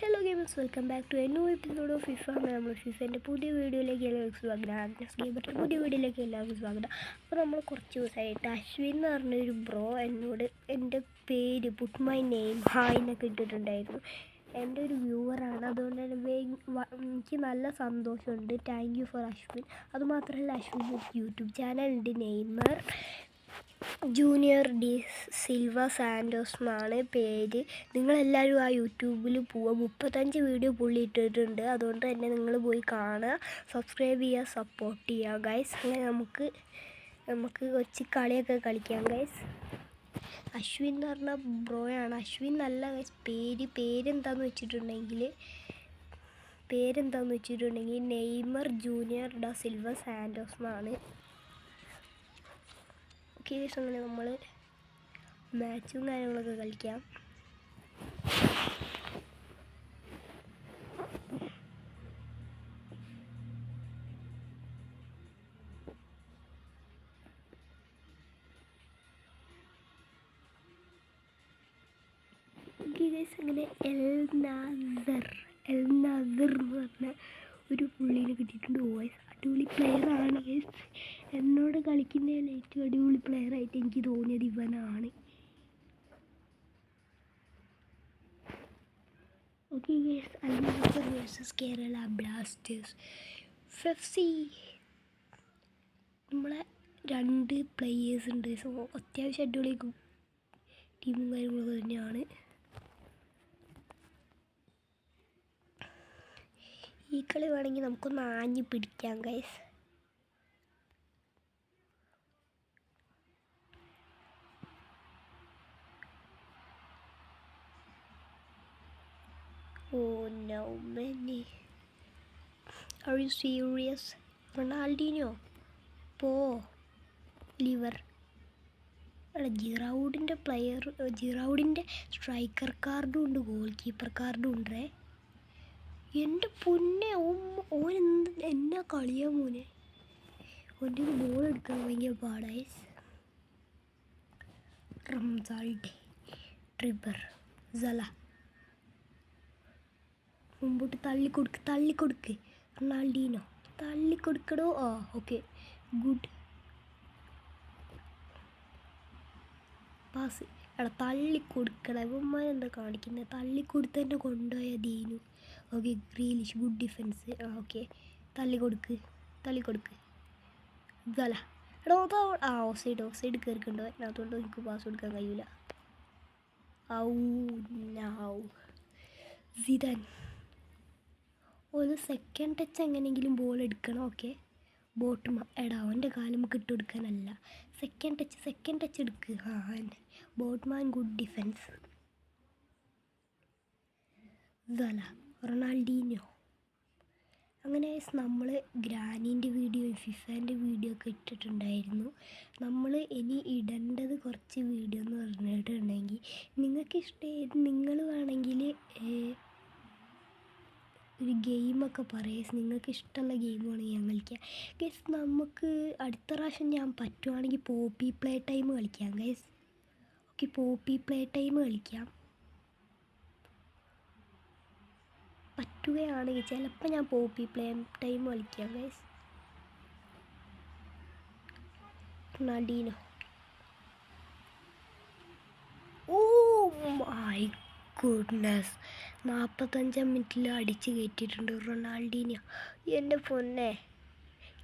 Hello gamers, welcome back to a new episode of FIFA. നമ്മൾ ഫിഫേൻ്റെ പുതിയ വീഡിയോയിലേക്ക് എല്ലാവർക്കും സ്വാഗതം. ആഗ്നസ് ഗെയിമറിൻ്റെ പുതിയ വീഡിയോയിലേക്ക് എല്ലാവർക്കും സ്വാഗതം. അപ്പോൾ നമ്മൾ കുറച്ച് ദിവസമായിട്ട് അശ്വിൻ എന്ന് പറഞ്ഞൊരു ബ്രോ എന്നോട് എൻ്റെ പേര് പുട്ട് മൈ നെയിം ഹായ് എന്നൊക്കെ ഇട്ടിട്ടുണ്ടായിരുന്നു. എൻ്റെ ഒരു വ്യൂവറാണ്, അതുകൊണ്ട് തന്നെ എനിക്ക് നല്ല സന്തോഷമുണ്ട്. Thank you for Ashwin. അതുമാത്രമല്ല, അശ്വിൻ യൂട്യൂബ് ചാനലുണ്ട്, Neymar junior D Silva Santos എന്നാണ് പേര്. നിങ്ങളെല്ലാവരും ആ യൂട്യൂബിൽ പോവുക. 35 വീഡിയോ പുള്ളി ഇട്ടിട്ടുണ്ട്. അതുകൊണ്ട് തന്നെ നിങ്ങൾ പോയി കാണുക, സബ്സ്ക്രൈബ് ചെയ്യുക, സപ്പോർട്ട് ചെയ്യുക ഗൈസ്. അങ്ങനെ നമുക്ക് കൊച്ചു കളിയൊക്കെ കളിക്കാം ഗൈസ്. അശ്വിൻ എന്ന് പറഞ്ഞ ബ്രോയാണ്. അശ്വിൻ നല്ല ഗൈസ്. പേരെന്താണെന്ന് വെച്ചിട്ടുണ്ടെങ്കിൽ Neymar junior da Silva Santos എന്നാണ്. അങ്ങനെ നമ്മൾ മാച്ചും കാര്യങ്ങളൊക്കെ കളിക്കാം. അങ്ങനെ എൽ നാസർ എന്ന് പറഞ്ഞ ഒരു പുള്ളീനെ കിട്ടിയിട്ടുണ്ട്. വോയിസ് അടിപൊളി പ്ലെയറാണ് ഗൈസ്. എന്നോട് കളിക്കുന്നതിൽ ഏറ്റവും അടിപൊളി പ്ലെയറായിട്ട് എനിക്ക് തോന്നിയത് ഇവനാണ്. Okay guys, Al Nassr versus Kerala Blasters FC. നമ്മളെ 2 പ്ലെയേഴ്സ് ഉണ്ട്. സോ അത്യാവശ്യം അടിപൊളി ടീമും കാര്യങ്ങളൊക്കെ തന്നെയാണ്. ഈ കളി വേണമെങ്കിൽ നമുക്കൊന്ന് ആഞ്ഞ് പിടിക്കാം guys. Oh no, many. Are you serious? Ronaldinho പോ ലിവർ. ജിറൗഡിൻ്റെ സ്ട്രൈക്കർ കാർഡും ഉണ്ട്, ഗോൾ കീപ്പർ കാർഡും ഉണ്ടേ. എൻ്റെ പൊന്നെ, ഓൻ എന്നാ കളിയാ മോനെ. ഓൻ്റെ ബോൾ എടുക്കാൻ ഭയങ്കര പാടായി. റംസാൾഡെ, ട്രിബർ, സല മുമ്പോട്ട് തള്ളിക്കൊടുക്ക്. റൊണാൾഡീനോ തള്ളിക്കൊടുക്കടോ. Okay, good pass. തള്ളിക്കൊടുക്കണം. ഇവന്മാരെന്താ കാണിക്കുന്നത്? തള്ളിക്കൊടുത്ത് തന്നെ കൊണ്ടുപോയ ദീനു. Okay, Grealish, good defence. Okay, തള്ളിക്കൊടുക്ക്. ഇതല്ല ഓഫ് സൈഡ് കയറിക്കണ്ടോ. അതുകൊണ്ട് എനിക്ക് പാസ് കൊടുക്കാൻ കഴിയില്ല. സിദാൻ ഒരു സെക്കൻഡ് ടച്ച് എങ്ങനെയെങ്കിലും ബോൾ എടുക്കണം. ഓക്കെ, അവൻ്റെ കാലം നമുക്ക് ഇട്ട് കൊടുക്കാനല്ല. സെക്കൻഡ് ടച്ച് എടുക്കുക. Boatman, good defence. റൊണാൾഡീനോ. അങ്ങനെ നമ്മൾ ഗ്രാനീൻ്റെ വീഡിയോ, ഫിഫേൻ്റെ വീഡിയോ ഒക്കെ ഇട്ടിട്ടുണ്ടായിരുന്നു. നമ്മൾ ഇനി ഇടേണ്ടത് കുറച്ച് വീഡിയോ എന്ന് പറഞ്ഞിട്ടുണ്ടെങ്കിൽ നിങ്ങൾക്ക് നിങ്ങൾ വേണമെങ്കിൽ ഒരു ഗെയിമൊക്കെ പറയാം. നിങ്ങൾക്ക് ഇഷ്ടമുള്ള ഗെയിം വേണമെങ്കിൽ ഞാൻ കളിക്കാം ഗൈസ്. നമുക്ക് അടുത്ത പ്രാവശ്യം ഞാൻ പറ്റുവാണെങ്കിൽ പോപ്പി പ്ലേ ടൈം കളിക്കാം guys. Okay, Poppy Playtime കളിക്കാം. പറ്റുകയാണെങ്കിൽ ചിലപ്പോൾ ഞാൻ പോപ്പി പ്ലേ ടൈം കളിക്കാം guys. Ronaldinho. Oh my goodness, 45 മിനിറ്റിൽ അടിച്ച് കയറ്റിയിട്ടുണ്ട് റൊണാൾഡീനോ. എൻ്റെ പൊന്നെ,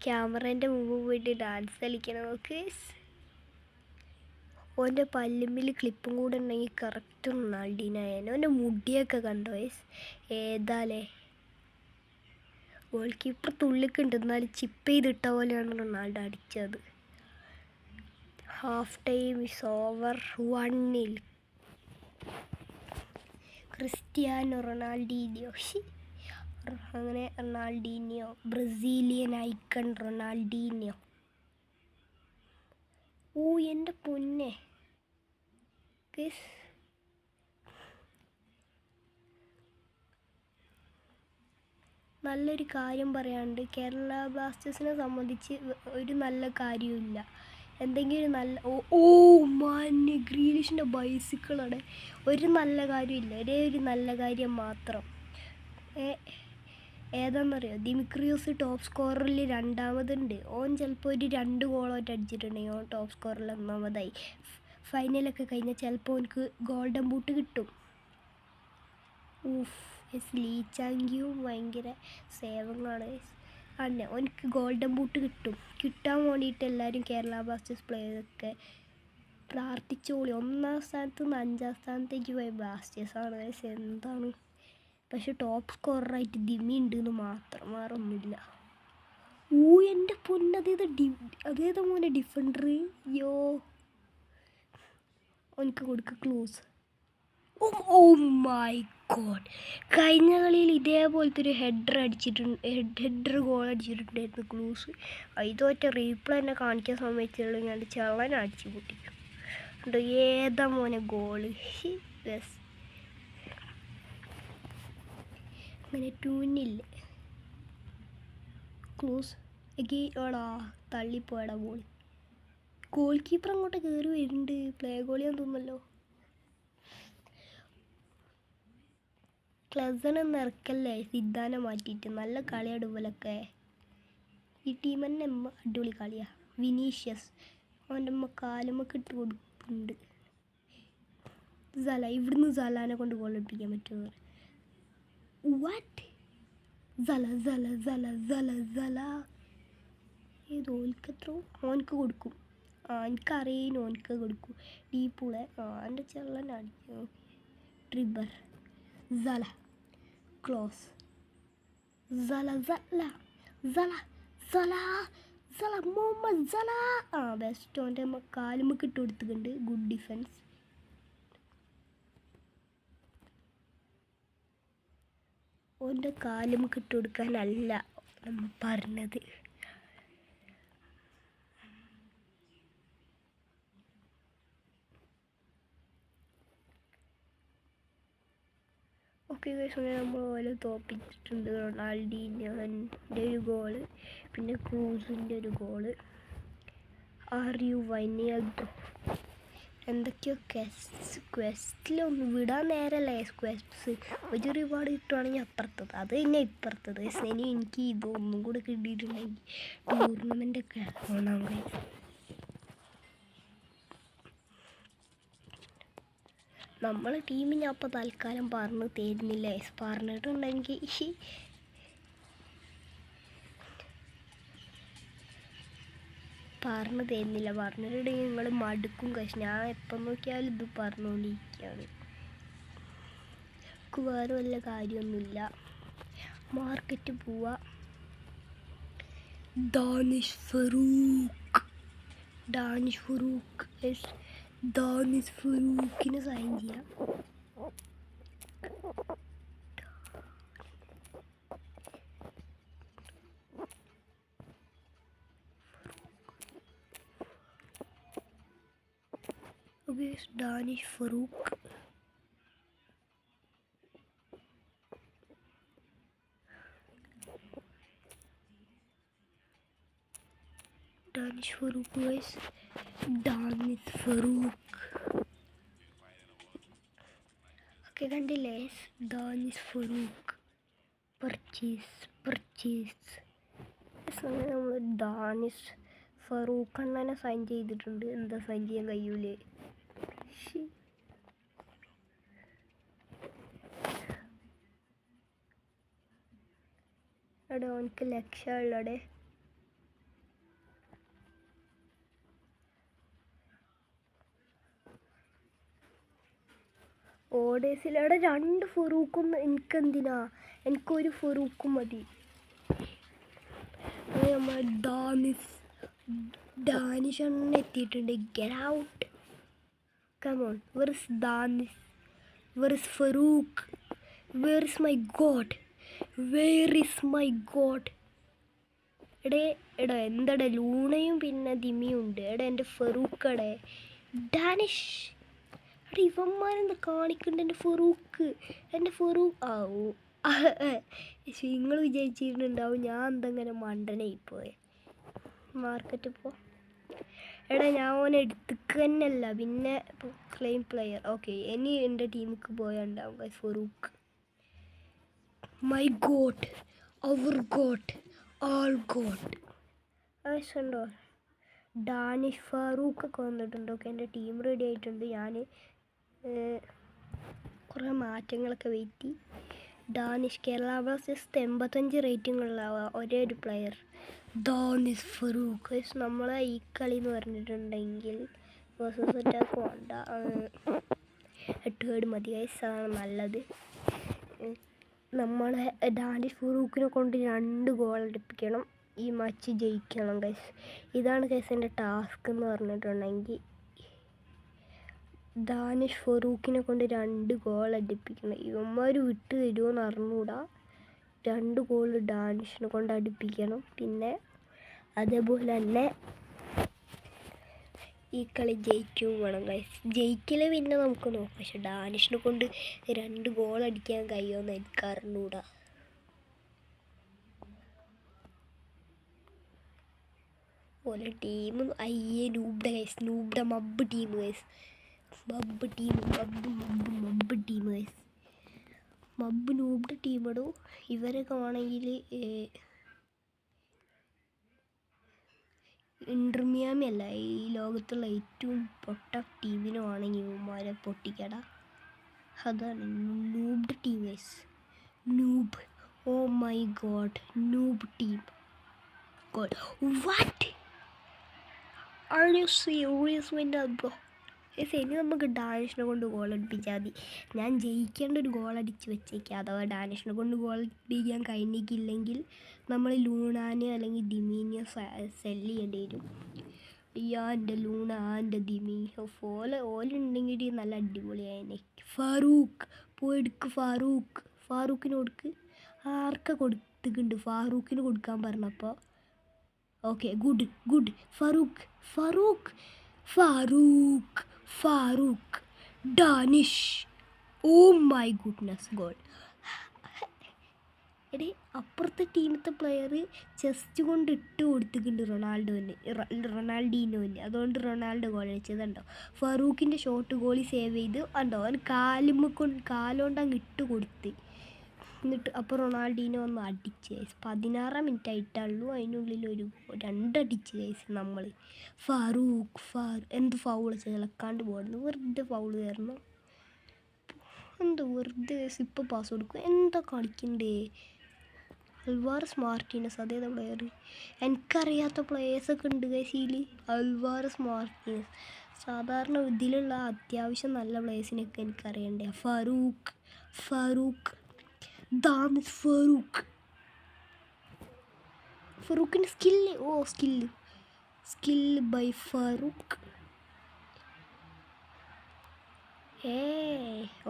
ക്യാമറേൻ്റെ മുമ്പ് പോയിട്ട് ഡാൻസ് കളിക്കണം നോക്ക്. ഓൻ്റെ പല്ലുമ്പിൽ ക്ലിപ്പും കൂടെ ഉണ്ടെങ്കിൽ കറക്റ്റ് റൊണാൾഡീനോ ആയേനെ. ഓൻ്റെ മുടിയൊക്കെ കണ്ടോ വയസ്? ഏതാലേ ഗോൾ കീപ്പർ തുള്ളിക്കുണ്ട്, എന്നാലും ചിപ്പ് ചെയ്തിട്ട പോലെയാണ് റൊണാൾഡോ അടിച്ചത്. Half time is over. 1-0 Cristiano Ronaldinho. അങ്ങനെ റൊണാൾഡീനോ, ബ്രസീലിയൻ ഐക്കൺ റൊണാൾഡീനോ. എൻ്റെ പൊന്നെ, നല്ലൊരു കാര്യം പറയാണ്ട്. കേരള ബ്ലാസ്റ്റേഴ്സിനെ സംബന്ധിച്ച് ഒരു നല്ല കാര്യമില്ല. എന്തെങ്കിലും നല്ല ഗ്രീലിഷിൻ്റെ ബൈസിക്കിളാണ്. ഒരു നല്ല കാര്യമില്ല, ഒരേ ഒരു നല്ല കാര്യം മാത്രം. ഏതാണെന്നറിയോ? ദിമിക്രിയോസ് ടോപ്പ് സ്കോററിൽ രണ്ടാമതുണ്ട്. ഓൻ ചിലപ്പോൾ ഒരു 2 ഗോളോട്ട് അടിച്ചിട്ടുണ്ടെങ്കിൽ ഓൻ ടോപ്പ് സ്കോറിൽ ഒന്നാമതായി. ഫൈനലൊക്കെ കഴിഞ്ഞാൽ ചിലപ്പോൾ ഓനക്ക് ഗോൾഡൻ ബൂട്ട് കിട്ടും. ലീ ചാങ്ക്യും ഭയങ്കര സേവങ്ങാണ്. അന്നെ ഓനക്ക് ഗോൾഡൻ ബൂട്ട് കിട്ടാൻ വേണ്ടിയിട്ട് എല്ലാവരും കേരള ബ്ലാസ്റ്റേഴ്സ് പ്ലേയേഴ്സൊക്കെ പ്രാർത്ഥിച്ചോളി. 1ാം സ്ഥാനത്ത് നിന്ന് 5ാം സ്ഥാനത്തേക്ക് പോയ ബ്ലാസ്റ്റേഴ്സാണ്. എന്താണ് പക്ഷെ ടോപ്പ് സ്കോററായിട്ട് ദിമി ഉണ്ടെന്ന് മാത്രം, വേറെ ഒന്നുമില്ല. എൻ്റെ അതേതാ മോനെ ഡിഫൻഡർ. യോ എനിക്ക് കൊടുക്കുക ക്ലോസ്. ഓ മൈ ഗോഡ്, കഴിഞ്ഞ കളിയിൽ ഇതേപോലത്തെ ഒരു ഹെഡർ ഗോൾ അടിച്ചിട്ടുണ്ടായിരുന്നു ക്ലൂസ്. ഇതോറ്റ റീപ്ലേ തന്നെ കാണിക്കാൻ സമ്മതിച്ചുള്ളൂ. ഞാൻ ചെള്ളനെ അടിച്ചു പൊട്ടിക്കും. ഏതാ മോനെ ഗോള്. അങ്ങനെ 2-0 ക്ലോസ് ഓടാ തള്ളിപ്പോയടാ ബോൾ. ഗോൾ കീപ്പർ അങ്ങോട്ട് കയറി വരുന്നുണ്ട്. പ്ലേ ഗോളിയാന്ന് തോന്നുന്നല്ലോ. ക്ലസൺ എന്ന് ഇറക്കല്ലേ സിദ്ധാനെ മാറ്റിയിട്ട്. നല്ല കളിയാണ് ഇവലൊക്കെ. ഈ ടീം തന്നെ അടിപൊളി കളിയാണ്. വിനീഷ്യസ് അവൻ്റെ കാലുമ്മക്ക് ഇട്ട് കൊടുക്കുന്നുണ്ട്. ഇവിടുന്ന് സലാനെ കൊണ്ട് ഗോൾ അടിപ്പിക്കാൻ പറ്റുമോ? വാട്ട് ഏത് ഓൽക്കത്രോ ഓനക്ക് കൊടുക്കും. എനിക്കറിയുന്നു ഓനക്ക് കൊടുക്കും. ഡീപ്പൂളെ എൻ്റെ ചെള്ളനടിക്കും. Triber close Muhammad best. ഓൻ്റെ കാലുമ്മക്ക് ഇട്ട് കൊടുത്തിട്ടുണ്ട്. Good defence. ഓൻ്റെ കാലുമ്മക്ക് ഇട്ട് കൊടുക്കാനല്ല നമ്മൾ പറഞ്ഞത്. ഓക്കെ ഗൈസ്, നമ്മൾ ഓരോ തോപ്പിച്ചിട്ടുണ്ട്. റൊണാൾഡീൻ്റെ ഒരു ഗോള്, പിന്നെ ക്രൂസിൻ്റെ ഒരു ഗോള്. എന്തൊക്കെയോ ക്വസ്റ്റിലൊന്നും വിടാൻ നേരല്ലേ. ക്വസ്റ്റ്സ് ഒരു റിവാർഡ് കിട്ടുവാണെങ്കിൽ അപ്പുറത്തത്, അത് തന്നെ ഇപ്പുറത്തത്. എനിക്ക് ഇതൊന്നും കൂടെ കിട്ടിയിട്ടുണ്ടെങ്കിൽ ടൂർണമെൻ്റൊക്കെ ഓണാം ഗൈസ്. നമ്മളെ ടീം ഞാൻ അപ്പോൾ തൽക്കാലം പറഞ്ഞു തരുന്നില്ല. പറഞ്ഞിട്ടുണ്ടെങ്കിൽ പറഞ്ഞു തരുന്നില്ല. പറഞ്ഞിട്ടുണ്ടെങ്കിൽ നിങ്ങൾ മടുക്കും. പക്ഷെ ഞാൻ എപ്പം നോക്കിയാലും ഇത് പറഞ്ഞുകൊണ്ടിരിക്കുകയാണ്. എനിക്ക് വേറെ വല്ല കാര്യമൊന്നുമില്ല. മാർക്കറ്റ് പോവാ. ദാനിഷ് ഫറൂഖിനെ സൈൻ ചെയ്യാം. ഡാനിഷ് ഫറൂഖ് guys. ഡാനിഷ് ഫറൂഖ് ഒക്കെ കണ്ടില്ലേ? ഡാനിഷ് ഫറൂഖ് പർച്ചേസ്. നമ്മൾ ഡാനിഷ് ഫറൂഖ് അണ്ണനെ സൈൻ ചെയ്തിട്ടുണ്ട്. എന്താ സൈൻ ചെയ്യാൻ കഴിയൂലേ? എടാ അവനക്ക് ലക്ഷ്യമുള്ളടെ. ഓഡേസിലവിടെ 2 ഫറൂഖും എനിക്കെന്തിനാ? എനിക്കൊരു ഫറൂഖും മതി. നമ്മൾ ഡാനിഷ് എണ്ണ എത്തിയിട്ടുണ്ട്. Get out. Come on, where is Danish? Where is Farouk? Where is my God? എടാ എന്താടാ, ലൂണയും പിന്നെ ദിമിയും ഉണ്ട്. എൻ്റെ ഫറൂഖടെ. ഡാനിഷ് എടാ ഇവന്മാരെന്താ കാണിക്കണ്ട? എൻ്റെ ഫറൂഖ് ആവൂ. നിങ്ങൾ വിചാരിച്ചിട്ടുണ്ടാവും ഞാൻ എന്തെങ്ങനെ മണ്ടനായിപ്പോയെ. മാർക്കറ്റ് പോ. എടാ ഞാൻ ഓനെ എടുത്തിക്ക് തന്നെയല്ല, പിന്നെ ക്ലെയിം പ്ലെയർ. ഓക്കെ, ഇനി എൻ്റെ ടീമിക്ക് പോയുണ്ടാവും Farooq. My goat, our goat, all goat. ഉണ്ടോ ഡാനിഷ് ഫാറൂഖൊക്കെ വന്നിട്ടുണ്ട്. ഓക്കെ, എൻ്റെ ടീം റെഡി ആയിട്ടുണ്ട്. ഞാൻ കുറേ മാറ്റങ്ങളൊക്കെ വരുത്തി. ഡാനിഷ് കേരള ബ്ലാസ്റ്റേഴ്സ് 85 റേറ്റിംഗ് ഉള്ള ഒരേ ഒരു പ്ലെയർ ഡാനിഷ് ഫറൂഖ്. നമ്മളെ ഈ കളി എന്ന് പറഞ്ഞിട്ടുണ്ടെങ്കിൽ വേഴ്സസ് അറ്റാക്ക് വേണ്ട, 8 വേർഡ് മതി ഗൈസ്, അതാണ് നല്ലത്. നമ്മളെ ഡാനിഷ് ഫറൂഖിനെ കൊണ്ട് 2 ഗോൾ അടിപ്പിക്കണം, ഈ മാച്ച് ജയിക്കണം ഗൈസ്. ഇതാണ് ഗൈസ് എൻ്റെ ടാസ്ക് എന്ന് പറഞ്ഞിട്ടുണ്ടെങ്കിൽ, ഡാനിഷ് ഫറൂഖിനെ കൊണ്ട് 2 ഗോൾ അടിപ്പിക്കണം. ഇവന്മാർ വിട്ട് തരുമോയെന്ന് അറിഞ്ഞൂടാ. 2 ഗോൾ ഡാനിഷിനെ കൊണ്ട് അടിപ്പിക്കണം. പിന്നെ അതേപോലെ തന്നെ ഈ കളി ജയിക്കും വേണം ഗൈസ്. ജയിക്കൽ പിന്നെ നമുക്ക് നോക്കാം, പക്ഷെ ഡാനിഷിനെ കൊണ്ട് 2 ഗോൾ അടിക്കാൻ കഴിയുമെന്ന് എനിക്ക് അറിഞ്ഞൂടാ. ഓരോ ടീം നൂബ്ഡ ഗൈസ്, നൂബ്ഡ മബ്ബ് ടീം ഗൈസ്, മബ്ബ് ടീം ഗൈസ്, മബ്ബ് നൂബ്ഡ ടീമിടും. ഇവരൊക്കെ ആണെങ്കിൽ ഇന്റർ മിയാമി അല്ല, ഈ ലോകത്തുള്ള ഏറ്റവും പൊട്ട ടീമിനുമാണെങ്കിൽ ഇവന്മാരെ പൊട്ടിക്കട. അതാണ് നൂബ്ഡ് team guys, noob. Oh my god, noob team. God, what are you serious with that bro? ഇനി നമുക്ക് ഡാനിഷിനെ കൊണ്ട് ഗോൾ അടിപ്പിച്ചാൽ മതി. ഞാൻ ജയിക്കേണ്ട ഒരു ഗോൾ അടിച്ച് വെച്ചേക്കാം. അഥവാ ഡാനിഷിനെ കൊണ്ട് ഗോൾ അടിപ്പിക്കാൻ കഴിഞ്ഞിട്ടില്ലെങ്കിൽ നമ്മൾ ലൂണാന് അല്ലെങ്കിൽ ദിമീനെ സെല്ല് ചെയ്യേണ്ടി വരും. എൻ്റെ ലൂണ, എൻ്റെ ദിമി, ഓലുണ്ടെങ്കിൽ നല്ല അടിപൊളിയായി. ഫാറൂഖ് പോയി എടുക്ക്, ഫാറൂഖിന് കൊടുക്ക്. ആർക്കെ കൊടുത്തിട്ടുണ്ട്? ഫാറൂഖിന് കൊടുക്കാൻ പറഞ്ഞപ്പോൾ okay, good. Farooq Danish. Oh my goodness, goal. എടേ, അപ്പുറത്തെ ടീമത്തെ പ്ലെയർ ചെസ്റ്റ് കൊണ്ട് ഇട്ട് കൊടുത്തിട്ടുണ്ട് റൊണാൾഡീനോന്. അതുകൊണ്ട് റൊണാൾഡോ ഗോൾ അടിച്ചതുണ്ടോ. ഫറൂഖിൻ്റെ ഷോട്ട് ഗോളി സേവ് ചെയ്ത് ഉണ്ടോ, അവൻ കാലുകൊണ്ട് അങ്ങ് ഇട്ട് കൊടുത്ത്. എന്നിട്ട് അപ്പോൾ റൊണാൾഡീനോ ഒന്ന് അടിച്ച് ഗൈസ്. 16 മിനിറ്റ് ആയിട്ടുള്ളൂ, അതിനുള്ളിൽ 2 അടിച്ച് ഗൈസ് നമ്മൾ. എന്ത് ഫൗൾ ചിലക്കാണ്ട് പോകുന്നു, വെറുതെ ഫൗൾ കയറണം. എന്ത് വെറുതെ ഇപ്പോൾ പാസ് കൊടുക്കും, എന്താ കളിക്കണ്ടേ? അൽവാരസ് മാർട്ടീനസ്, അതേതാ പ്ലെയർ? എനിക്കറിയാത്ത പ്ലെയേഴ്സൊക്കെ ഉണ്ട് ഗൈസിൽ. അൽവാരസ് മാർട്ടീനസ്, സാധാരണ ഇതിലുള്ള അത്യാവശ്യം നല്ല പ്ലേയേഴ്സിനൊക്കെ എനിക്കറിയണ്ടേ. ഫറൂഖ് ദാനിഷ് ഫറൂഖിൻ്റെ സ്കില്ല് ബൈ ഫറൂഖ്.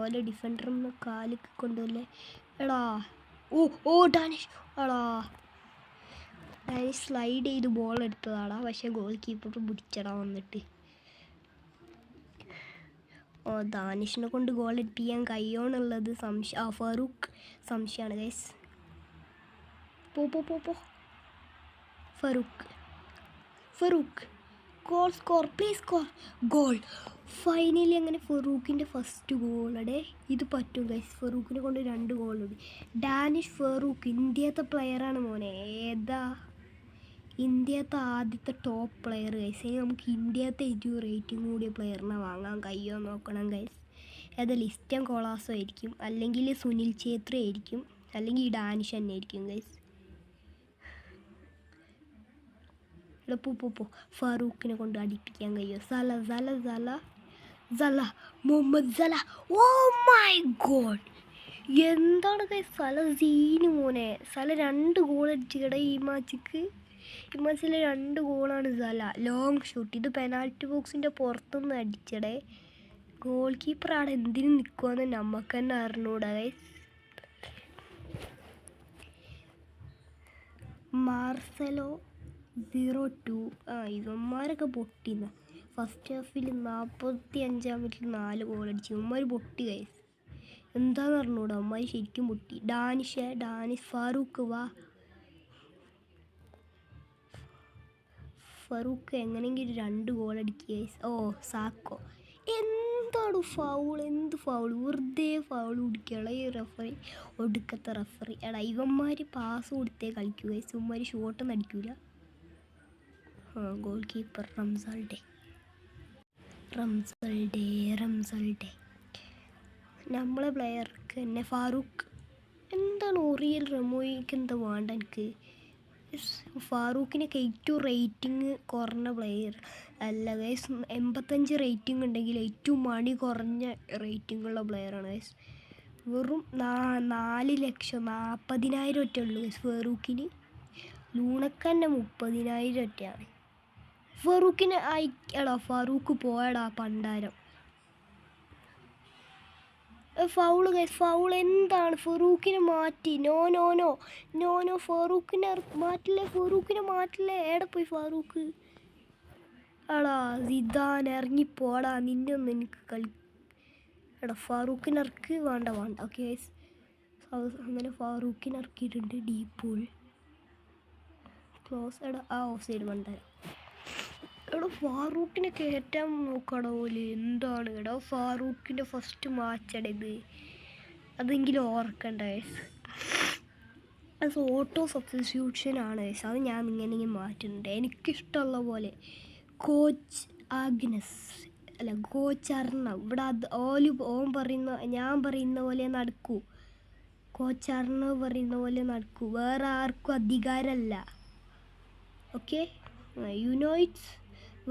ഓലെ ഡിഫൻഡറൊന്ന് കാലിക്ക് കൊണ്ടുവല്ലേ എടാ. ഓ ഡാനിഷ് സ്ലൈഡ് ചെയ്ത് ബോൾ എടുത്തതാടാ, പക്ഷേ ഗോൾ കീപ്പർ പിടിച്ചടാ വന്നിട്ട്. ദാനിഷിനെ കൊണ്ട് ഗോൾ അടിപ്പിക്കാൻ കഴിയുമെന്നുള്ളത് ഫറൂഖ് സംശയമാണ് ഗൈസ്. പോ Farooq please score goal. Finally അങ്ങനെ ഫറൂഖിൻ്റെ ഫസ്റ്റ് ഗോളടെ. ഇത് പറ്റും ഗൈസ്, ഫറൂഖിനെ കൊണ്ട് 2 ഗോളുണ്ട്. ഡാനിഷ് ഫറൂഖ് ഇന്ത്യത്തെ പ്ലെയറാണ് മോനെ. ഇന്ത്യത്തെ ആദ്യത്തെ ടോപ്പ് പ്ലെയർ ഗൈസ്. ഇനി നമുക്ക് ഇന്ത്യത്തെ ഏറ്റവും റേറ്റിംഗ് കൂടിയ പ്ലെയറിനെ വാങ്ങാൻ കഴിയുമോ നോക്കണം ഗൈസ്. ഏതായാലും ലിസ്റ്റൻ കൊളാസോ ആയിരിക്കും, അല്ലെങ്കിൽ സുനിൽ ഛേത്രി ആയിരിക്കും, അല്ലെങ്കിൽ ഈ ഡാനിഷ് തന്നെ ആയിരിക്കും ഗൈസ്. പോ ഫാറൂഖിനെ കൊണ്ട് അടിപ്പിക്കാൻ കഴിയുമോ? മുഹമ്മദ് സല. ഓ മൈ ഗോഡ്, എന്താണ് ഗൈസ് സീന് മോനെ. 2 ഗോൾ അടിച്ചിടേ ഈ മാച്ചിൽ 2 ഗോളാണ് ലോങ് ഷൂട്ട്. ഇത് പെനാൽറ്റി ബോക്സിൻ്റെ പുറത്തുനിന്ന് അടിച്ചടേ. ഗോൾ കീപ്പർ അവിടെ എന്തിനു നിൽക്കുമെന്ന് നമുക്ക് തന്നെ അറിഞ്ഞൂടാ ഗൈസ്. മാർസലോ 0-2. ഇവന്മാരൊക്കെ പൊട്ടിന്ന ഫസ്റ്റ് ഹാഫിൽ 45-ാം മിനിറ്റിൽ 4 ഗോൾ അടിച്ചു. ഇവന്മാർ പൊട്ടി ഗൈസ്, എന്താണെന്ന് അറിഞ്ഞൂടാ. അവന്മാർ ശരിക്കും പൊട്ടി. ഡാനിഷ് ഫാറൂഖ് വാ. ഫറൂഖ് എങ്ങനെയെങ്കിലും 2 ഗോൾ അടിക്കുക ഗൈസ്. സാക്കോ എന്താണ് ഫൗൾ? എന്ത് ഫൗൾ? വെറുതെ ഫൗൾ കുടിക്കുകയാണ് ഈ റഫറി, ഒടുക്കത്തെ റഫറി. എടാ ഇവന്മാർ പാസ് കൊടുത്തേ കളിക്കുക, ഇവന്മാർ ഷോട്ടൊന്നും അടിക്കൂല. Goal keeper റംസാൾഡെ. നമ്മളെ പ്ലെയർക്ക് തന്നെ ഫാറൂഖ്. എന്താണ് ഒറിയൽ റമോയ്ക്ക് എന്താ വേണ്ട എനിക്ക്? ഫാറൂഖിനൊക്കെ ഏറ്റവും റേറ്റിംഗ് കുറഞ്ഞ പ്ലെയർ അല്ല ഗൈസ്. 85 റേറ്റിംഗ് ഉണ്ടെങ്കിൽ ഏറ്റവും മണി കുറഞ്ഞ റേറ്റിംഗുള്ള പ്ലെയറാണ് ഗൈസ്. വെറും 4,40,000 ഒറ്റ ഉള്ളൂ ഗൈസ് ഫാറൂഖിന്. ലൂണക്ക് തന്നെ 30,000 ഒറ്റയാണ്. ഫാറൂഖിന് എടാ ഫാറൂഖ് പോയടാ പണ്ടാരം. Foul guys, foul. എന്താണ് ഫാറൂഖിനെ മാറ്റി? നോ ഫാറൂഖിനെ മാറ്റില്ലേ. എവിടെ പോയി ഫാറൂഖ്? എടാ സിദാൻ ഇറങ്ങിപ്പോടാ, നിന്നെ ഒന്നും എനിക്ക് എടാ ഫാറൂഖിനെ ഇറക്ക്. വേണ്ട ഓക്കെ ഗൈസ്. അങ്ങനെ ഫാറൂഖിനെ ഇറക്കിയിട്ടുണ്ട്. De Paul close. എടാ ഓഫ് സൈഡ് പണ്ടാരം. എടാ ഫാറൂഖിനെ കയറ്റാൻ നോക്കടോ പോലെ. എന്താണ് എടാ ഫാറൂഖിൻ്റെ ഫസ്റ്റ് മാച്ചട ഇത്, അതെങ്കിലും ഓർക്കണ്ട ഗൈസ്. അത് ഓട്ടോ സബ്സ്റ്റിറ്റ്യൂഷനാണ് ഗൈസ്. അത് ഞാൻ ഇങ്ങനെ മാറ്റുന്നുണ്ട് എനിക്കിഷ്ടമുള്ള പോലെ. കോച്ച് അർണവ് ഇവിടെ ഞാൻ പറയുന്ന പോലെ നടക്കൂ. കോച്ച് അർണവ് പറയുന്ന പോലെ നടക്കൂ. വേറെ ആർക്കും അധികാരമല്ല. ഓക്കെ, യുനൈറ്റ്സ്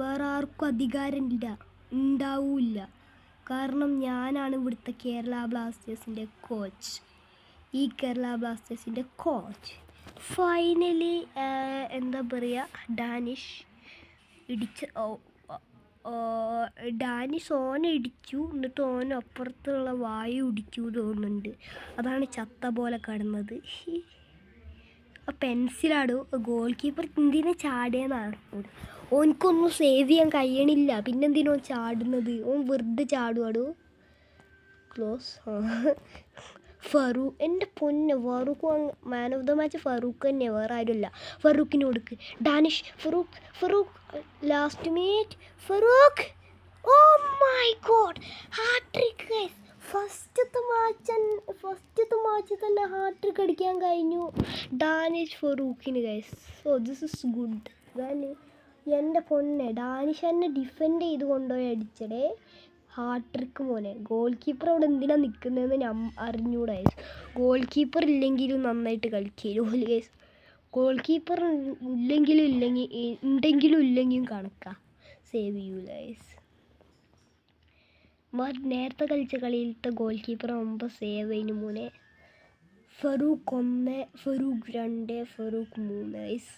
വേറെ ആർക്കും അധികാരമില്ല, ഉണ്ടാവില്ല. കാരണം ഞാനാണ് ഇവിടുത്തെ കേരള ബ്ലാസ്റ്റേഴ്സിൻ്റെ കോച്ച്. ഈ കേരള ബ്ലാസ്റ്റേഴ്സിൻ്റെ കോച്ച് ഫൈനലി എന്താ പറയുക, ഡാനിഷ് ഓനെ ഇടിച്ചു. എന്നിട്ട് ഓൻ അപ്പുറത്തുള്ള വായു ഇടിച്ചു തോന്നുന്നുണ്ട്. അതാണ് ചത്ത പോലെ കിടന്നത്. പെൻസിലാടോ ഗോൾ കീപ്പർ എന്തിനാ ചാടിയെന്നാണ്. ഓനക്കൊന്നും സേവ് ചെയ്യാൻ കഴിയണില്ല, പിന്നെന്തിനോ ചാടുന്നത്? ഓൻ വെറുതെ ചാടുവാടോ. ക്ലോസ്. എൻ്റെ പൊന്നെ Farooq man of the match Farooq തന്നെ, വേറെ ആരുമില്ല. ഫാറൂഖിന് കൊടുക്ക്. Danish Farooq last minute. Farooq, oh my god, hattrick guys. ഫസ്റ്റത്തെ മാച്ച് തന്നെ ഹാട്രിക് അടിക്കാൻ കഴിഞ്ഞു ഡാനിഷ് ഫറൂഖിന് guys. So this is good. എൻ്റെ പൊന്നെ ഡാനിഷ് എന്നെ ഡിഫെൻഡ് ചെയ്ത് കൊണ്ടുപോയി അടിച്ചടേ ഹാട്രിക്ക് മോനെ. ഗോൾ കീപ്പർ അവിടെ എന്തിനാണ് നിൽക്കുന്നതെന്ന് ഞാൻ അറിഞ്ഞൂടാ ഗൈസ്. ഗോൾ കീപ്പർ ഇല്ലെങ്കിലും നന്നായിട്ട് കളിക്കും ഗൈസ്. ഗോൾ കീപ്പർ ഉണ്ടെങ്കിലും കണക്കാം, സേവ് ചെയ്യൂല ഗൈസ്. നേരത്തെ കളിച്ച കളിയിലത്തെ ഗോൾ കീപ്പർ ആകുമ്പോൾ സേവ് ചെയ്യുന്നു മോനെ. ഫറൂഖ് 1, ഫറൂഖ് 2, ഫറൂഖ് 3 ഗൈസ്.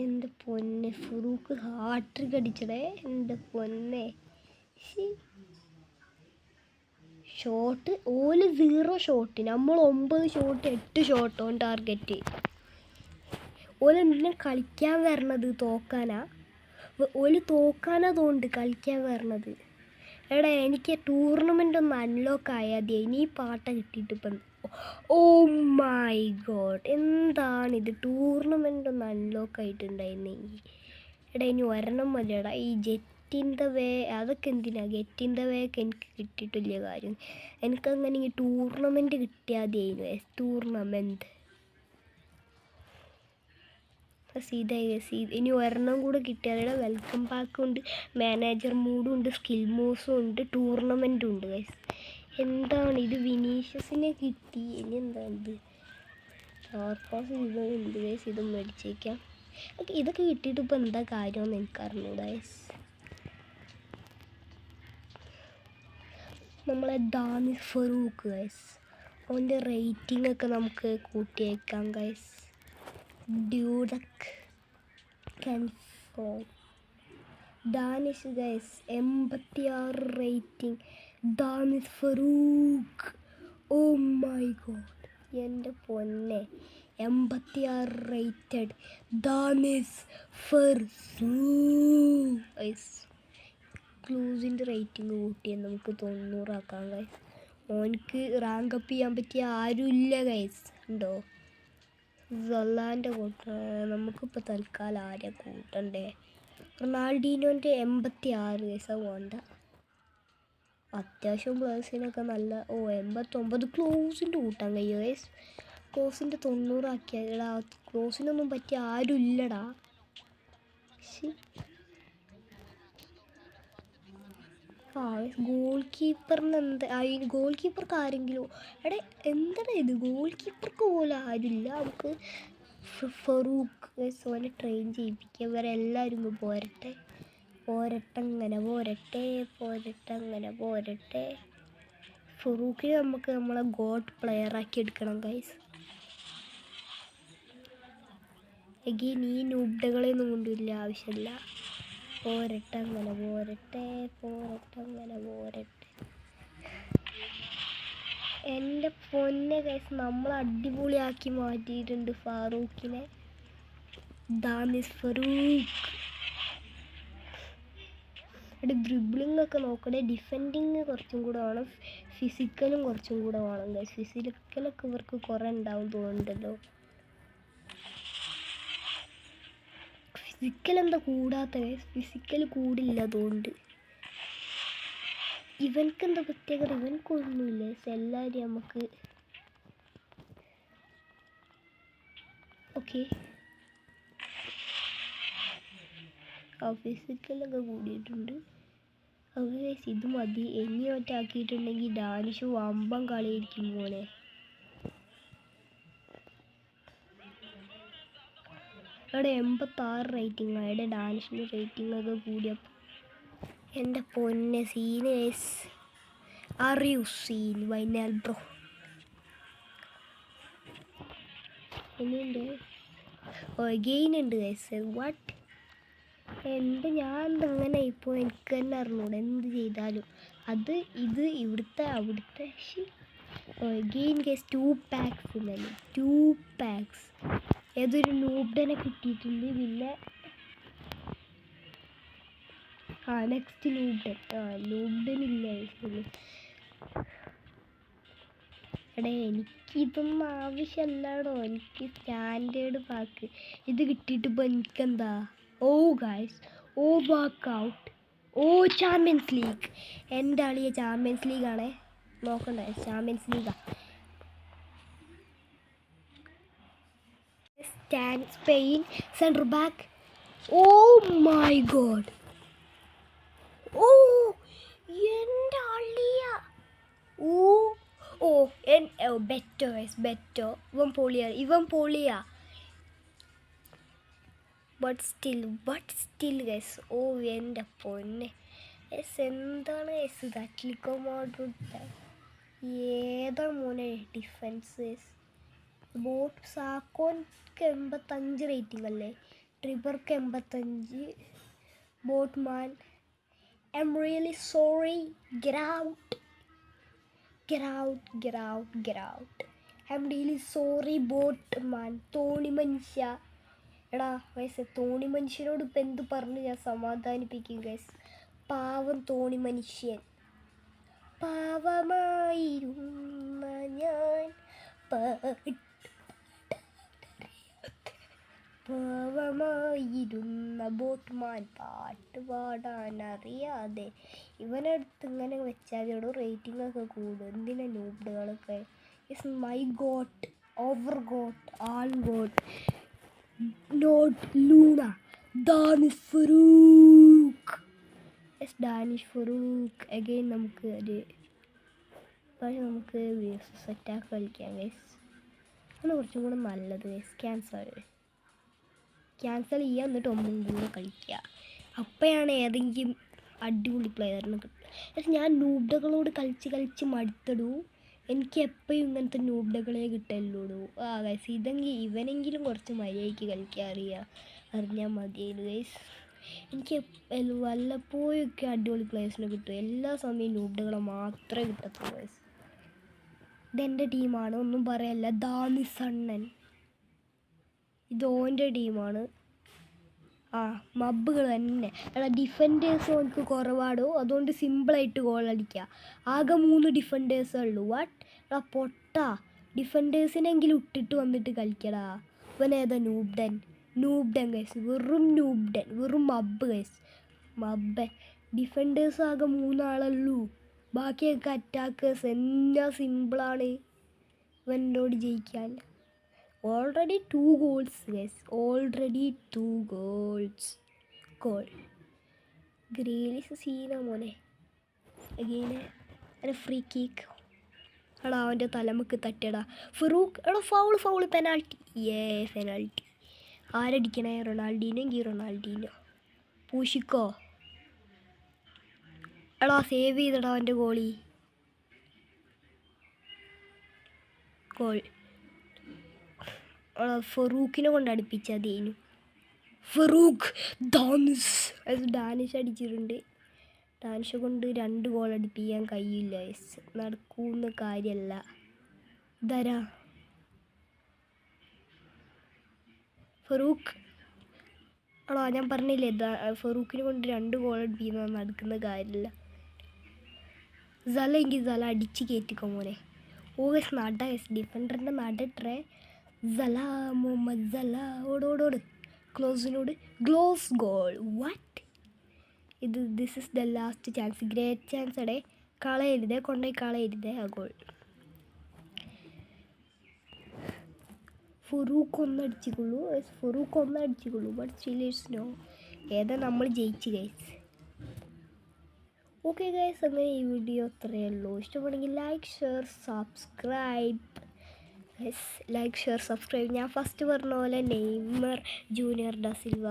എൻ്റെ പൊന്നെ ഫറൂഖ് ഹാട്രിക് അടിച്ചടേ. എൻ്റെ പൊന്നെ ഷോട്ട് ഓല് 0 ഷോട്ട്, നമ്മൾ 9 ഷോട്ട് 8 ഷോട്ട് ഓൺ ടാർഗറ്റ്. ഓല് എന്തിനാ കളിക്കാൻ വരണത്? തോക്കാനാ തോന്നുന്നുണ്ട് കളിക്കാൻ വരണത്. എടാ എനിക്ക് ടൂർണമെൻ്റ് ഒന്ന് അൺലോക്ക് ആയാൽ മതി. ഇനി പാട്ട കിട്ടിയിട്ട് ഇപ്പം. ഓ മൈ ഗോഡ്, എന്താണിത്? ടൂർണമെൻ്റ് ഒന്ന് അൺലോക്ക് ആയിട്ടുണ്ടായിരുന്നെങ്കിൽ എടാ ഇനി ഒരെണ്ണം മതിയടാ. ഈ ഗെറ്റ് ഇൻ ദ വേ അതൊക്കെ എന്തിനാ? ഗെറ്റ് ഇൻ ദ വേ ഒക്കെ എനിക്ക് കിട്ടിയിട്ടില്ല കാര്യം. എനിക്കങ്ങനെ ഈ ടൂർണമെൻറ്റ് കിട്ടിയാൽ മതിയായിരുന്നു. ടൂർണമെൻറ്റ് ഇനി ഒരെണ്ണം കൂടെ കിട്ടിയാൽ വെൽക്കം പാക്കും ഉണ്ട്, മാനേജർ മൂഡും ഉണ്ട്, സ്കിൽ മൂവ്സും ഉണ്ട്, ടൂർണമെൻറ്റും ഉണ്ട് ഗൈസ്. എന്താണ് ഇത്? വിനീഷ്യസിനെ കിട്ടി. ഇനി എന്താ ഇത്? പാസ് ഇതുണ്ട് ഗൈസ്. ഇത് മേടിച്ചേക്കാം. ഇതൊക്കെ കിട്ടിയിട്ട് ഇപ്പോൾ എന്താ കാര്യമെന്ന് എനിക്കറിഞ്ഞൂടാ ഗൈസ്. നമ്മളെ ഡാനിഷ് ഫറൂഖ് ഗൈസ്, അവൻ്റെ റേറ്റിംഗ് ഒക്കെ നമുക്ക് കൂട്ടിയേക്കാം ഗൈസ്. ഡ്യൂഡക് confirm. Danish guys 86 rating. Danish Farooq, oh my god, എൻ്റെ പൊന്നെ 86 റേറ്റഡ് ഡാനിഷ് ഫറൂഖ് ഗൈസ്. ക്ലൂസിൻ്റെ റേറ്റിംഗ് കൂട്ടിയാൽ നമുക്ക് 90 ആക്കാം ഗൈസ്. ഓനിക്ക് റാങ്ക് അപ്പ് ചെയ്യാൻ പറ്റിയ ആരുമില്ല ഗൈസ്. ഉണ്ടോ? സൊല്ലാൻ്റെ കൂട്ട. നമുക്കിപ്പോൾ തൽക്കാലം ആരെ കൂട്ടണ്ടേ? റൊണാൾഡീനോൻ്റെ 86 വയസ്സാണ് വേണ്ട. അത്യാവശ്യം പ്ലേയേഴ്സിനൊക്കെ നല്ല 89 ക്ലോസിൻ്റെ കൂട്ടാൻ കഴിയുമോ ഗൈസ്? ക്ലോസിൻ്റെ 90 ആക്കിയടാ. ക്ലോസിനൊന്നും പറ്റിയ ആരും ഇല്ലടാ. ഗോൾ കീപ്പറിന് ഗോൾ കീപ്പർക്ക് ആരെങ്കിലും എടേ എന്താണ് ഇത്? ഗോൾ കീപ്പർക്ക് പോലും ആരുമില്ല. നമുക്ക് ഫറൂഖ് സോനെ ട്രെയിൻ ചെയ്യിപ്പിക്കുക. ഇവരെല്ലാവരും പോരട്ടെ. അങ്ങനെ പോരട്ടെ. ഫറൂഖിനെ നമുക്ക് നമ്മളെ ഗോഡ് പ്ലെയറാക്കി എടുക്കണം ഗൈസ്. എഗെയിൻ ഈ നൂബ്ഡകളെയൊന്നും കൊണ്ടില്ല, ആവശ്യമില്ല. പോരട്ടെ. എൻ്റെ പൊന്നെ ഗൈസ്, നമ്മൾ അടിപൊളിയാക്കി മാറ്റിയിട്ടുണ്ട് ഫാറൂഖിനെ. ദാനിഷ് ഫറൂഖ്. ഡ്രിബിളിംഗ് ഒക്കെ നോക്കണേ. ഡിഫെൻഡിങ് കുറച്ചും കൂടെ വേണം. ഫിസിക്കലും കുറച്ചും കൂടെ വേണം ഗൈസ്. ഫിസിക്കലൊക്കെ ഇവർക്ക് കുറേ ഉണ്ടാവും തോന്നുന്നുണ്ടല്ലോ. ഫിസിക്കൽ എന്താ കൂടാത്ത ഗൈസ്? ഫിസിക്കൽ കൂടില്ല അതുകൊണ്ട്. ഇവൻക്കെന്താ പ്രത്യേകത? ഇവൻക്കൊന്നുമില്ല. എല്ലാവരും നമുക്ക് ഓക്കെ. ഫിസിക്കലൊക്കെ കൂടിയിട്ടുണ്ട്. അത് ഇത് മതി. ഇനി ഒറ്റാക്കിയിട്ടുണ്ടെങ്കിൽ ഡാനിഷ് വമ്പം കളിയായിരിക്കും പോലെ. അവിടെ 86 റേറ്റിംഗ് ആയുടെ ഡാനിഷിൻ്റെ റേറ്റിംഗ് ഒക്കെ കൂടിയപ്പോൾ എൻ്റെ പൊന്നെ സീന് ഗൈസ്. അറിയൂ സീൻ വൈനാൽ ബ്രോ. ഇനിയുണ്ട് ഗെയിനുണ്ട് ഗൈസ്. വാട്ട് ഞാൻ അങ്ങനെ ഇപ്പോൾ എനിക്ക് തന്നെ അറിഞ്ഞൂടെ എന്ത് ചെയ്താലും. ഇത് അവിടുത്തെ ഗെയിൻ ഗൈസ്. 2 packs എന്നല്ലേ, 2 packs. ഏതൊരു നൂബ്ഡനെ കിട്ടിയിട്ടുണ്ട്. പിന്നെ നെക്സ്റ്റ് നൂബ്ഡനില്ല. എനിക്കിതൊന്നും ആവശ്യമല്ലാടോ. എനിക്ക് സ്റ്റാൻഡേർഡ് പാക്ക് ഇത് കിട്ടിയിട്ട് ഇപ്പോൾ എനിക്കെന്താ? Guys, walkout. Champions league. എൻ്റെ ആളിയെ ചാമ്പ്യൻസ് ലീഗാണേ. നോക്കണ്ടേ? ചാമ്പ്യൻസ് ലീഗാണ്. Spain centre back. My god. എൻ്റെ അളിയ. ബെറ്റോ. ഇവൻ പൊളിയാ. But still guys. എൻ്റെ പൊന്നെ എന്താണ് ഗൈസ് ഇത്? അത്ലറ്റിക്കോ മാഡ്രിഡ് ഏതാണ് മോനെ ഡിഫൻസ്? സാക്കോൻക്ക് 85 റേറ്റിംഗ് അല്ലേ? ട്രിബർക്ക് 85. Boatman I'm really sorry. Get out. I'm really sorry boatman. തോണി മനുഷ്യ. എടാ വയസ്സ് തോണി മനുഷ്യനോട് ഇപ്പം എന്ത് പറഞ്ഞ് ഞാൻ സമാധാനിപ്പിക്കും ഗൈസ്? പാവം തോണി മനുഷ്യൻ. പാവമായിരുന്ന ഞാൻ പാവമായിരുന്ന ബോട്ട്മാൻ പാട്ട് പാടാൻ അറിയാതെ. ഇവനടുത്ത് ഇങ്ങനെ വെച്ചാൽ ഇവിടെ റേറ്റിംഗ് ഒക്കെ കൂടും. എന്തിനാ നൂബ്ഡുകളൊക്കെ? It's my goat, over goat, all goat, not Luna. Danish Farooq. Again നമുക്ക് നമുക്ക് സെറ്റാക്കി കളിക്കാം ഗൈസ്. ആണ് കുറച്ചും കൂടെ നല്ലത് ഗൈസ്. ക്യാൻസൽ ചെയ്യുക, എന്നിട്ട് ഒന്നും കൂടെ കളിക്കുക. അപ്പോഴാണ് ഏതെങ്കിലും അടിപൊളി പ്ലെയറിന് കിട്ടുക. ഞാൻ നൂബ്ഡകളോട് കളിച്ച് മടുത്തടൂ. എനിക്ക് എപ്പോഴും ഇങ്ങനത്തെ നൂബ്ഡകളെ കിട്ടല്ലോടൂ. ഗൈസ് ഇവനെങ്കിലും കുറച്ച് മര്യാദയ്ക്ക് കളിക്കാൻ അറിഞ്ഞാൽ മതിയായിരുന്നു ഗൈസ്. എനിക്ക് വല്ലപ്പോഴൊക്കെ അടിപൊളി പ്ലേയേഴ്സിനെ കിട്ടും. എല്ലാ സമയവും നൂബ്ഡകളെ മാത്രമേ കിട്ടത്തുള്ളൂ ഗൈസ്. ഇതെൻ്റെ ടീമാണ്, ഒന്നും പറയല്ല. ദാനിസണ്ണൻ ഇത് ഓൻ്റെ ടീമാണ്. മബ്ബുകൾ തന്നെ. ഡിഫൻഡേഴ്സ് ഓനക്ക് കുറവാടോ, അതുകൊണ്ട് സിമ്പിളായിട്ട് ഗോൾ അടിക്കുക. ആകെ 3 ഡിഫൻഡേഴ്സേ ഉള്ളൂ. പൊട്ട ഡിഫൻഡേഴ്സിനെങ്കിലും ഇട്ടിട്ട് വന്നിട്ട് കളിക്കടാ. ഇവനേതാ നൂബ്ഡൻ? നൂബ്ഡൻ ഗൈസ്, വെറും നൂബ്ഡൻ, വെറും മബ്ബ് ഗൈസ്, മബ്ബൻ. ഡിഫൻഡേഴ്സ് ആകെ 3 ആളുള്ളൂ, ബാക്കിയൊക്കെ അറ്റാക്കേഴ്സ്. എന്നാ സിമ്പിളാണ് ഇവനോട് ജയിക്കാൻ. Already 2 goals guys, already 2 goals. Goal Grealish സീന മോനെ. അഗെയിന് ഒരു ഫ്രീ കിക്ക്. എടാ അവൻ്റെ തലമുക്ക് തട്ടിയടാ ഫറൂഖ്. എടാ ഫൗള് പെനാൽറ്റി. പെനാൽറ്റി. ആരടിക്കണേ? റൊണാൾഡീനോ. പൂശിക്കോ. എടാ സേവ് ചെയ്തടാ അവൻ്റെ ഗോളി. ഗോൾ. ഫറൂഖിനെ കൊണ്ട് അടുപ്പിച്ചതേനു. ഫറൂഖ് ഡാനിഷ് അടിച്ചിട്ടുണ്ട്. ഡാനിഷെ കൊണ്ട് 2 ഗോൾ അടിപ്പിക്കാൻ കഴിയില്ല, നടക്കുന്ന കാര്യമല്ല. ഇതാരാ? ഫറൂഖ്. ആണോ ഞാൻ പറഞ്ഞില്ലേ, ഫറൂഖിനെ കൊണ്ട് 2 ഗോൾ അടിപ്പിക്കുന്ന നടക്കുന്ന കാര്യമില്ല. സല അടിച്ച് കയറ്റിക്കോ മോനെ. ഓസ് നട ഡിഫൻഡറിൻ്റെ നടട്ടെ. മുഹമ്മദ് സല ഓടോട് ക്ലോസിനോട് ഗ്ലോസ് goal. What this is the last chance, great chance അടേ. കൊണ്ടുപോയി കളയരുതേ ആ ഗോൾ. ഫറൂഖ് ഒന്ന് അടിച്ചിക്കുള്ളൂ, ബട്ട് സ്റ്റിൽ നോ. ഏതാ നമ്മൾ ജയിച്ച് ഗൈസ്. ഓക്കെ ഗൈസ്, അങ്ങനെ ഈ വീഡിയോ അത്രയേ ഉള്ളൂ. ഇഷ്ടപ്പെടുമെങ്കിൽ ലൈക്ക് ഷെയർ സബ്സ്ക്രൈബ്. ഞാൻ ഫസ്റ്റ് പറഞ്ഞ പോലെ നെയ്മർ ജൂനിയർ ഡ സിൽവ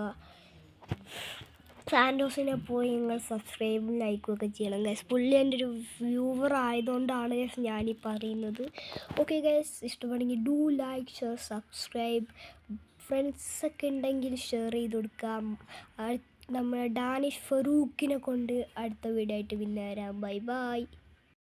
സാൻഡോസിനെ പോയി നിങ്ങൾ സബ്സ്ക്രൈബും ലൈക്കും ഒക്കെ ചെയ്യണം ഗൈസ്. പുള്ളി എൻ്റെ ഒരു വ്യൂവർ ആയതുകൊണ്ടാണ് ഗൈസ് ഞാനീ പറയുന്നത്. ഓക്കെ ഗൈസ്, ഇഷ്ടപ്പെടുമെങ്കിൽ ഡു ലൈക്ക് ഷെയർ സബ്സ്ക്രൈബ്. ഫ്രണ്ട്സൊക്കെ ഉണ്ടെങ്കിൽ ഷെയർ ചെയ്ത് കൊടുക്കാം. നമ്മുടെ ഡാനിഷ് ഫറൂഖിനെ കൊണ്ട് അടുത്ത വീഡിയോ ആയിട്ട് പിന്നെ വരാം. ബൈ.